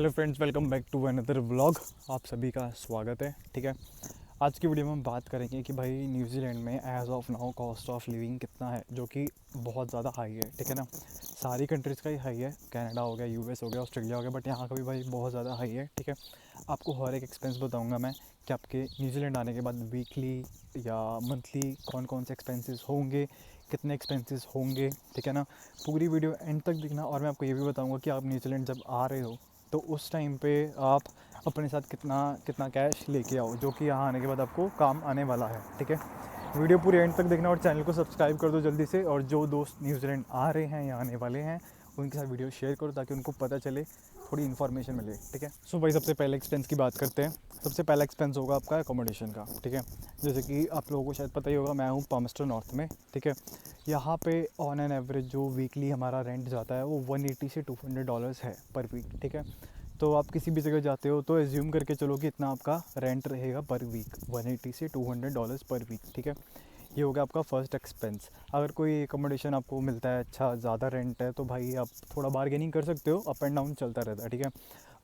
Hello friends, welcome back to another vlog. आप सभी का स्वागत है। ठीक है, आज की वीडियो में हम बात करेंगे कि भाई न्यूजीलैंड में as of now cost of living कितना है, जो कि बहुत ज़्यादा हाई है। ठीक है ना, सारी कंट्रीज़ का ही हाई है, कनाडा हो गया, यूएस हो गया, ऑस्ट्रेलिया हो गया, बट यहाँ का भी भाई बहुत ज़्यादा हाई है। ठीक है, आपको हर एक एक्सपेंस बताऊँगा मैं कि आपके न्यूजीलैंड आने के बाद वीकली या मंथली कौन कौन से एक्सपेंसेस होंगे, कितने एक्सपेंसेस होंगे। ठीक है ना, पूरी वीडियो एंड तक देखना। और मैं आपको ये भी बताऊँगा कि आप न्यूजीलैंड जब आ रहे हो तो उस टाइम पे आप अपने साथ कितना कितना कैश लेके आओ, जो कि यहाँ आने के बाद आपको काम आने वाला है। ठीक है, वीडियो पूरी एंड तक देखना और चैनल को सब्सक्राइब कर दो जल्दी से। और जो दोस्त न्यूजीलैंड आ रहे हैं या आने वाले हैं उनके साथ वीडियो शेयर करो ताकि उनको पता चले, थोड़ी इन्फॉर्मेशन मिले। ठीक है, सो भाई सबसे पहले एक्सपेंस की बात करते हैं। सबसे पहला एक्सपेंस होगा आपका एकोमोडेशन का। ठीक है, जैसे कि आप लोगों को शायद पता ही होगा, मैं हूँ पामस्टर नॉर्थ में। ठीक है, यहाँ पे ऑन एन एवरेज जो वीकली हमारा रेंट जाता है वो 180 से $200 है पर वीक। ठीक है, तो आप किसी भी जगह जाते हो तो एज्यूम करके चलो कि इतना आपका रेंट रहेगा पर वीक, 180 से $200 पर वीक। ठीक है, ये हो गया आपका फर्स्ट एक्सपेंस। अगर कोई एकोमोडेशन आपको मिलता है अच्छा, ज़्यादा रेंट है, तो भाई आप थोड़ा बार्गेनिंग कर सकते हो, अप एंड डाउन चलता रहता है। ठीक है,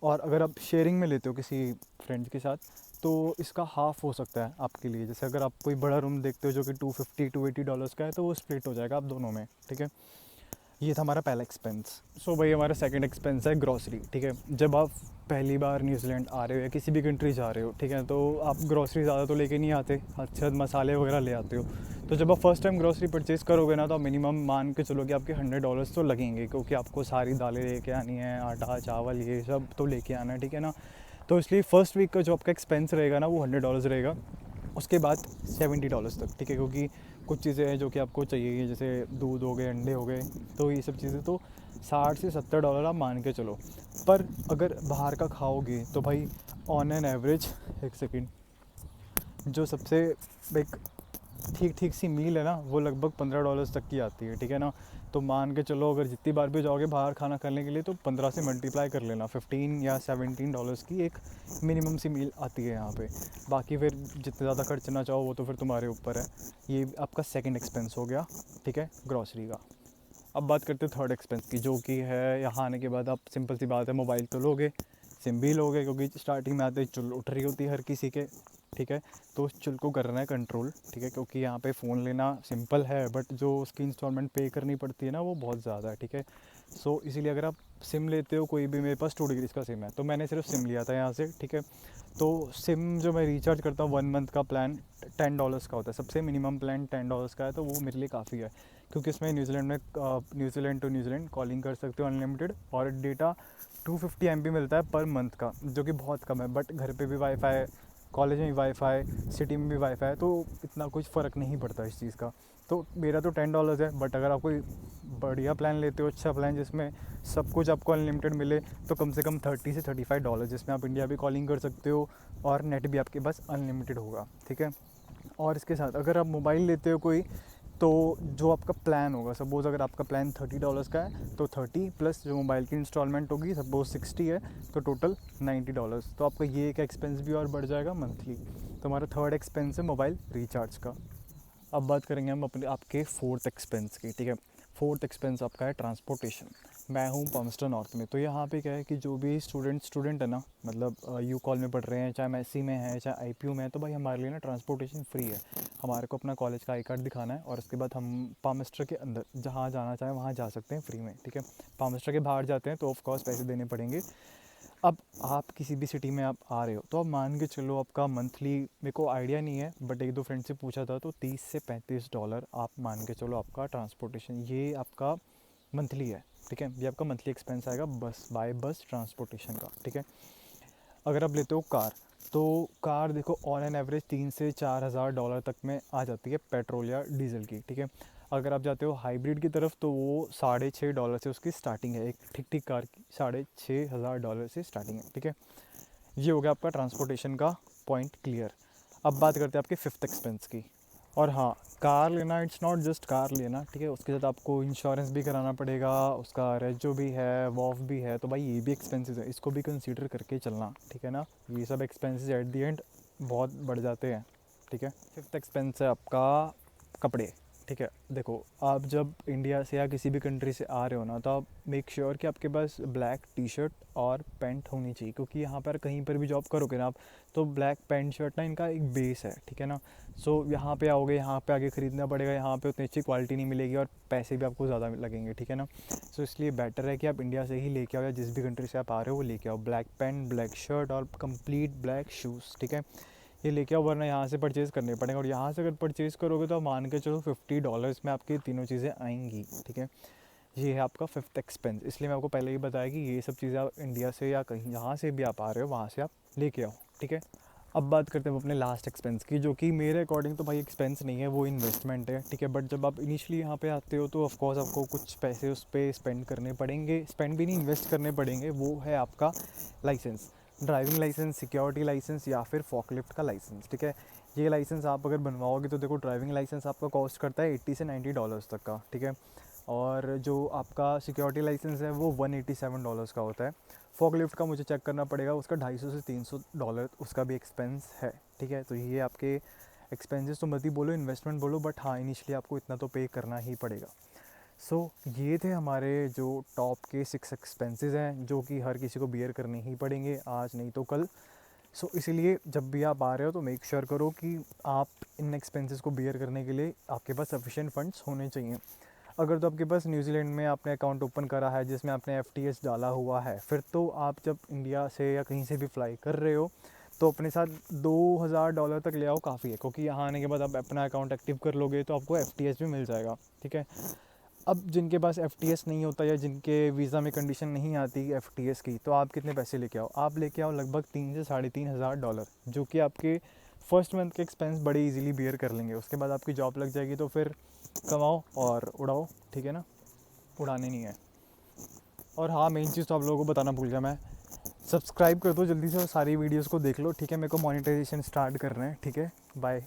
और अगर आप शेयरिंग में लेते हो किसी फ्रेंड के साथ तो इसका हाफ़ हो सकता है आपके लिए। जैसे अगर आप कोई बड़ा रूम देखते हो जो कि $250 का है, तो वो स्प्लिट हो जाएगा आप दोनों में। ठीक है, ये था हमारा पहला एक्सपेंस। सो भाई हमारा सेकंड एक्सपेंस है ग्रॉसरी। ठीक है, जब आप पहली बार न्यूजीलैंड आ रहे हो या किसी भी कंट्री जा रहे हो, ठीक है, तो आप ग्रॉसरी ज़्यादा तो लेके नहीं आते, अच्छा मसाले वगैरह ले आते हो। तो जब आप फर्स्ट टाइम ग्रॉसरी परचेज़ करोगे ना, तो आप मिनिमम मान के चलो कि आपके $100 तो लगेंगे, क्योंकि आपको सारी दालें लेके आनी है, आटा चावल ये सब तो लेके आना है। ठीक है ना, तो इसलिए फ़र्स्ट वीक का जो आपका एक्सपेंस रहेगा ना वो $100 रहेगा। उसके बाद $70 तक। ठीक है, क्योंकि कुछ चीज़ें हैं जो कि आपको चाहिए, जैसे दूध हो गए, अंडे हो गए, तो ये सब चीज़ें तो $60 से $70 आप मान के चलो। पर अगर बाहर का खाओगे तो भाई ऑन एन एवरेज, एक सेकेंड, जो सबसे एक ठीक ठीक सी मील है ना वो लगभग $15 तक की आती है। ठीक है ना, तो मान के चलो अगर जितनी बार भी जाओगे बाहर खाना खाने के लिए तो 15 से मल्टीप्लाई कर लेना, 15 या $17 की एक मिनिमम सी मील आती है यहाँ पे। बाकी फिर जितने ज़्यादा खर्च ना चाहो वो तो फिर तुम्हारे ऊपर है। ये आपका सेकंड एक्सपेंस हो गया। ठीक है, ग्रॉसरी का। अब बात करते हैं थर्ड एक्सपेंस की, जो कि है यहाँ आने के बाद आप सिंपल सी बात है, मोबाइल तो लोगे, सिम भी लोगे, क्योंकि स्टार्टिंग में आते ही चुल उठ रही होती है हर किसी के। ठीक है, तो उस चुल को करना है कंट्रोल। ठीक है, क्योंकि यहाँ पे फ़ोन लेना सिंपल है, बट जो उसकी इंस्टॉलमेंट पे करनी पड़ती है ना वो बहुत ज़्यादा है। ठीक है, सो इसीलिए अगर आप सिम लेते हो कोई भी, मेरे पास 2 डिग्रीज़ का सिम है तो मैंने सिर्फ सिम लिया था यहाँ से। ठीक है, तो सिम जो मैं रिचार्ज करता हूँ 1 मंथ का प्लान $10 का होता है, सबसे मिनिमम प्लान $10 का है, तो वो मेरे लिए काफ़ी है, क्योंकि इसमें न्यूजीलैंड में न्यूजीलैंड टू न्यूजीलैंड कॉलिंग कर सकते हो अनलिमिटेड, और डेटा 250 MB मिलता है पर मंथ का, जो कि बहुत कम है। बट घर पे भी वाईफाई, कॉलेज में भी वाईफाई, सिटी में भी वाईफाई, तो इतना कुछ फ़र्क नहीं पड़ता इस चीज़ का। तो मेरा तो $10 है, बट अगर आप कोई बढ़िया प्लान लेते हो, अच्छा प्लान जिसमें सब कुछ आपको अनलिमिटेड मिले, तो कम से कम $30 से $35, जिसमें आप इंडिया भी कॉलिंग कर सकते हो और नेट भी आपके पास अनलिमिटेड होगा। ठीक है, और इसके साथ अगर आप मोबाइल लेते हो कोई, तो जो आपका प्लान होगा, सपोज़ अगर आपका प्लान $30 का है तो 30 प्लस जो मोबाइल की इंस्टॉलमेंट होगी, सपोज 60 है, तो टोटल $90। तो आपका ये एक एक्सपेंस भी और बढ़ जाएगा मंथली। तो हमारा थर्ड एक्सपेंस है मोबाइल रिचार्ज का। अब बात करेंगे हम अपने आपके फोर्थ एक्सपेंस की। ठीक है, फोर्थ एक्सपेंस आपका है ट्रांसपोर्टेशन। मैं हूँ पॉमस्टर नॉर्थ में, तो यहाँ पे क्या है कि जो भी स्टूडेंट है ना, मतलब यू कॉल में पढ़ रहे हैं, चाहे मैसी में है, चाहे आईपीयू में है, तो भाई हमारे लिए ना ट्रांसपोर्टेशन फ्री है। हमारे को अपना कॉलेज का आई कार्ड दिखाना है और उसके बाद हम पामस्टर के अंदर जहाँ जाना चाहें वहाँ जा सकते हैं फ्री में। ठीक है, पामस्टर के बाहर जाते हैं तो ऑफकोर्स पैसे देने पड़ेंगे। अब आप किसी भी सिटी में आप आ रहे हो तो आप मान के चलो आपका मंथली, मेरे को आइडिया नहीं है बट एक दो फ्रेंड से पूछा था, तो $30 से $35 आप मान के चलो आपका ट्रांसपोर्टेशन, ये आपका मंथली है। ठीक है, ये आपका मंथली एक्सपेंस आएगा बस बाय बस ट्रांसपोर्टेशन का। ठीक है, अगर आप लेते हो कार, तो कार देखो ऑन एन एवरेज $3 से $4 हज़ार तक में आ जाती है, पेट्रोल या डीजल की। ठीक है, अगर आप जाते हो हाइब्रिड की तरफ तो वो $6.5 से उसकी स्टार्टिंग है, एक ठीक ठीक कार की $6,500 से स्टार्टिंग है। ठीक है, ये हो गया आपका ट्रांसपोर्टेशन का पॉइंट क्लियर। अब बात करते हैं आपके फिफ्थ एक्सपेंस की। और हाँ, कार लेना इट्स नॉट जस्ट कार लेना, ठीक है, उसके साथ आपको इंश्योरेंस भी कराना पड़ेगा, उसका रेजो भी है, वॉफ भी है, तो भाई ये भी एक्सपेंसेस है, इसको भी कंसीडर करके चलना। ठीक है ना, ये सब एक्सपेंसेस एट दी एंड बहुत बढ़ जाते हैं। ठीक है, फिफ्थ एक्सपेंस है आपका कपड़े। ठीक है। देखो, आप जब इंडिया से या किसी भी कंट्री से आ रहे हो ना, तो आप मेक श्योर कि आपके पास ब्लैक टी शर्ट और पैंट होनी चाहिए, क्योंकि यहाँ पर कहीं पर भी जॉब करोगे ना आप, तो ब्लैक पैंट शर्ट ना इनका एक बेस है, ठीक है ना। सो यहाँ पे आओगे, यहाँ पे आगे ख़रीदना पड़ेगा, यहाँ पे उतनी अच्छी क्वालिटी नहीं मिलेगी और पैसे भी आपको ज़्यादा लगेंगे, ठीक है ना। सो इसलिए बेटर है कि आप इंडिया से ही लेके आओ, या जिस भी कंट्री से आप आ रहे हो वो लेके आओ, ब्लैक पैंट, ब्लैक शर्ट और कंप्लीट ब्लैक शूज़, ठीक है। ये लेके आओ, वरना यहाँ से परचेज़ करने पड़ेंगे, और यहाँ से अगर परचेज़ करोगे तो मान के चलो $50 में आपकी तीनों चीज़ें आएंगी, ठीक है। ये है आपका फिफ्थ एक्सपेंस। इसलिए मैं आपको पहले ही बताया कि ये सब चीज़ें आप इंडिया से या कहीं जहाँ से भी आप आ रहे हो वहाँ से आप लेके आओ, ठीक है। अब बात करते हैं अपने लास्ट एक्सपेंस की, जो कि मेरे अकॉर्डिंग तो भाई एक्सपेंस नहीं है, वो इन्वेस्टमेंट है, ठीक है। बट जब आप इनिशियली यहाँ पे आते हो तो ऑफकोर्स आपको कुछ पैसे उस पर स्पेंड करने पड़ेंगे, स्पेंड भी नहीं, इन्वेस्ट करने पड़ेंगे। वो है आपका license, driving license, security license या फिर फॉकलिफ्ट का लाइसेंस, ठीक है। ये लाइसेंस आप अगर बनवाओगे तो देखो, ड्राइविंग लाइसेंस आपका कॉस्ट करता है $80 से $90 तक का, ठीक है। और जो आपका सिक्योरिटी लाइसेंस है वो $187 का होता है। फॉकलिफ्ट का मुझे चेक करना पड़ेगा, उसका $250 से $300 उसका भी एक्सपेंस है, ठीक है। तो ये आपके एक्सपेंसेस तो मत ही बोलो, इन्वेस्टमेंट बोलो, बट हाँ इनिशियली आपको इतना तो पे करना ही पड़ेगा। सो ये थे हमारे जो टॉप के 6 एक्सपेंसेस हैं, जो कि हर किसी को बियर करने ही पड़ेंगे, आज नहीं तो कल। सो इसीलिए जब भी आप आ रहे हो तो मेक श्योर करो कि आप इन एक्सपेंसेस को बियर करने के लिए आपके पास सफिशिएंट फंड्स होने चाहिए। अगर तो आपके पास न्यूजीलैंड में आपने अकाउंट ओपन करा है जिसमें आपने FTS डाला हुआ है, फिर तो आप जब इंडिया से या कहीं से भी फ्लाई कर रहे हो तो अपने साथ $2000 तक ले आओ, काफ़ी है। क्योंकि यहाँ आने के बाद आप अपना अकाउंट एक्टिव कर लोगे तो आपको FTS भी मिल जाएगा, ठीक है। अब जिनके पास FTS नहीं होता या जिनके वीज़ा में कंडीशन नहीं आती FTS की, तो आप कितने पैसे लेके आओ? आप लेके आओ लगभग 3 से $3500, जो कि आपके फर्स्ट मंथ के एक्सपेंस बड़े इजीली बियर कर लेंगे। उसके बाद आपकी जॉब लग जाएगी तो फिर कमाओ और उड़ाओ, ठीक है ना, उड़ाने नहीं है। और हाँ, मेन चीज़ तो आप लोगों को बताना भूल गया मैं, सब्सक्राइब कर दो जल्दी से और सारी वीडियोस को देख लो, ठीक है। मेरे को मोनेटाइजेशन स्टार्ट करना है, ठीक है। बाय।